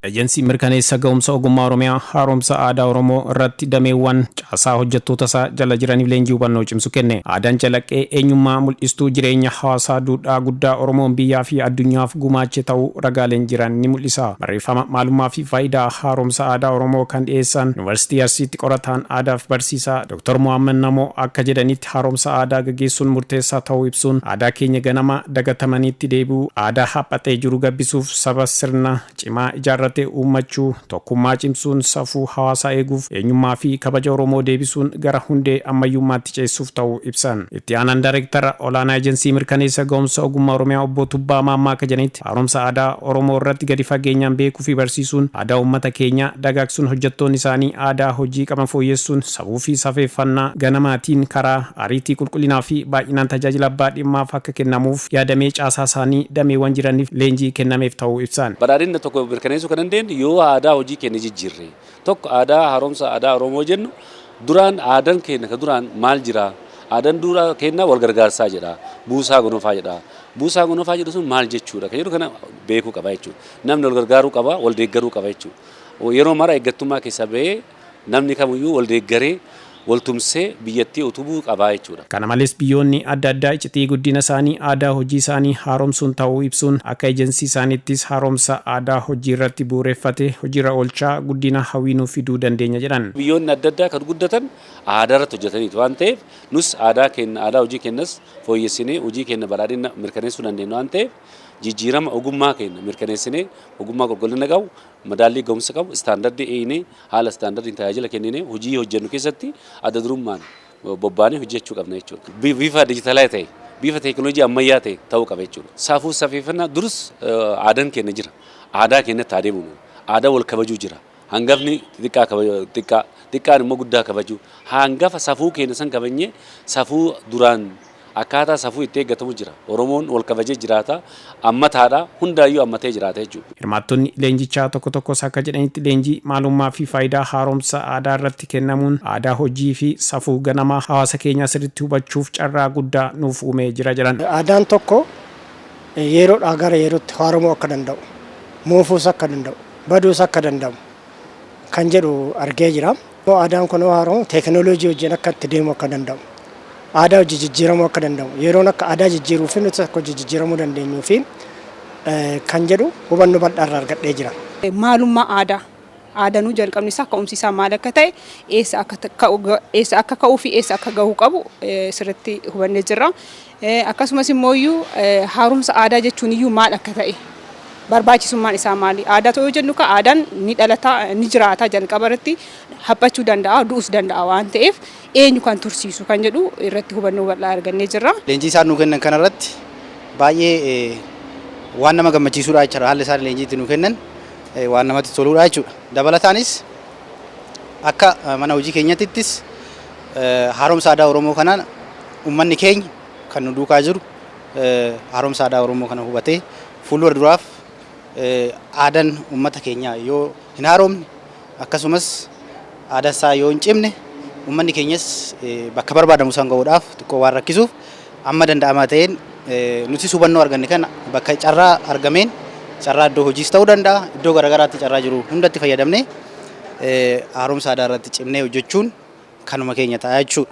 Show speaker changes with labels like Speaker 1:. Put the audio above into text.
Speaker 1: Ejensii mirkaneessa ga'umsa ogummaa Oromiyaa haaromsa aadaa Oromoo irratti dameewwan caasaa hojjettoota isaa jala jiraniif leenjii hubannoo cimsu kenne. Aadaan calaqqee eenyummaa mul'istuu jireenya hawaasaa duudhaa guddaa Oromoon biyyaa fi addunyaaf gumaache ta'uu ragaaleen jiran ni mul'isa. Barreeffama maalummaa fi faayidaa haaromsa aadaa Oromoo kan dhiyeessan Yuunivarsiitii Arsiitti qorataan aadaa fi barsiisaa Dr. Muhammad Namoo akka jedhanitti haaromsa aadaa gaggeessuun murteessaa ta'uu ibsuun aadaa keenya ganama dagatamaniitti deebi'uu aadaa haphatee jiru gabbisuuf saba sirna cimaa ijaarrate ummachuu tokkummaa cimsuun safuu hawaasaa eeguuf eenyummaa fi kabaja Oromoo deebisuun gara hundee ammayyummaatti ceessuuf ta'uu ibsan. Itti aanaan Daayireektara olaanaa ejensii mirkaneessa ga'umsa ogummaa Oromiyaa obbo Tubbaa Maammaa akka jedhanitti haaromsa aadaa Oromoo irratti gadi fageenyaan beekuu fi barsiisuun aadaa uummata keenya dagaagsuun hojjettoonni isaanii aadaa hojii qaban fooyyessuun sabuu fi safeeffannaa ganamaatiin karaa ariitii qulqullinaa fi baay'inaan tajaajila abbaa dhimmaaf akka kennamuuf yaadamee caasaa isaanii dameewwan jiraniif leenjii kennameef ta'uu ibsan.
Speaker 2: Badhaadhinna tokko mirkaneessuu kan dandeenyu yoo aadaa hojii keenya jijjiirre tokko aadaa haaromsa aadaa Oromoo jennu duraan aadaan keenya ka duraan maal jira aadaan dura keenya wal gargaarsaa jedha buusaa gonofaa jedha buusaa gonofaa jedhu sun maal jechuudha kan jedhu kana beekuu qaba jechuudha namni wal gargaaruu qaba wal deeggaruu qaba jechuudha yeroo mara eeggattummaa keessa ba'ee namni kamiyyuu wal deeggaree waltumsee biyyattii utubuu qabaa jechuudha.
Speaker 1: Kana malees biyyoonni adda addaa iccitii guddina isaanii aadaa hojii isaanii haaromsuun ta'uu ibsuun akka ejensii isaaniittis haaromsa aadaa hojii irratti bu'uureffate hojiirra oolchaa guddina hawwiinuu fiduu dandeenya jedhan.
Speaker 2: Biyyoonni adda addaa kan guddatan aadaa irratti hojjetaniitu waan ta'eef nus aadaa hojii keenyas fooyyessinee hojii keenya badhaadhina mirkaneessuu dandeenya waan ta'eef jijjiirama ogummaa keenya mirkaneessinee ogummaa qulqullina qabu madaallii ga'umsa qabu istaandardii eeyinee haala istaandardiin tajaajila kenninee hojii hojjennu keessatti adda durummaan bobbaanee hojjechuu qabna jechuudha. Bifa dijitaalaa ta'e bifa teekinooloojii ammayyaa ta'e ta'uu qaba jechuudha. Saafuu safeeffannaa durus aadaan keenya jira. Aadaa keenyatti adeemuu aadaa wal kabajuu jira. Hangafni xiqqaan immoo guddaa kabaju. Hangafa safuu keenya san kabajnee safuu duraan akkaataa safuu itti eeggatamu jira. Oromoon wal kabajee jiraata. Ammataadha. Hundaayyuu ammatee jiraata jechuudha.
Speaker 1: Hirmaattonni leenjichaa tokko tokkos akka jedhanitti leenjii maalummaa fi faayidaa haaromsa aadaa irratti kennamuun aadaa hojii fi safuu ganamaa hawaasa keenyaa sirriitti hubachuuf carraa guddaa nuuf uumee jira jedhan.
Speaker 3: Aadaan tokko yeroodhaa gara yerootti haaromuu akka danda'u, muufuus akka danda'u, baduus akka danda'u kan jedhu argee jira. Aadaan kun haaromu teekinooloojii wajjin akka itti deemu akka danda'u. Aadaa hojii jijjiiramuu akka danda'u yeroon akka aadaa jijjiiruu fi nuti akka hojii jijjiiramuu dandeenyuu fi kan jedhu hubannoo bal'aarraa argadhee jira.
Speaker 4: Maalummaa aadaa aadanuu jalqabni isaa ka'umsiisaa maal akka ta'e eessa akka ka'uu fi eessa akka gahuu qabu sirriitti hubannee jirra. Akkasumas immoo haaromsa aadaa jechuun iyyuu maal akka ta'e barbaachisummaan isaa maali? Aadaa yoo jennu ka aadaan ni dhalataa ni jiraata jalqaba irratti haphachuu danda'a du'uus danda'a waan ta'eef eenyu kan tursiisu kan jedhu irratti hubannoo bal'aa argannee jirra.
Speaker 5: Leenjii isaan nuu kennan kanarratti baay'ee waan nama gammachiisuudha jechuudha. Haalli isaan leenjii itti nuu kennan waan namatti toluudha jechuudha. Dabalataanis akka mana hojii keenyattis haaromsa aadaa Oromoo kanaan uummanni keenya kan nu duukaa jiru haaromsa aadaa Oromoo kana hubatee fuuldura duraaf aadaan uummata keenyaa yoo hin haaromne akkasumas aadaa isaa yoo hin cimne uummanni keenyas bakka barbaadamu isaan ga'uudhaaf xiqqoo waan rakkisuuf amma danda'amaa ta'een nuti hubannoo arganne kana bakka carraa argameen carraa iddoo hojiis ta'uu danda'a iddoo garaagaraatti carraa jiru hundatti fayyadamnee haaromsa aadaa irratti cimnee hojjechuun kanuma keenya ta'a jechuudha.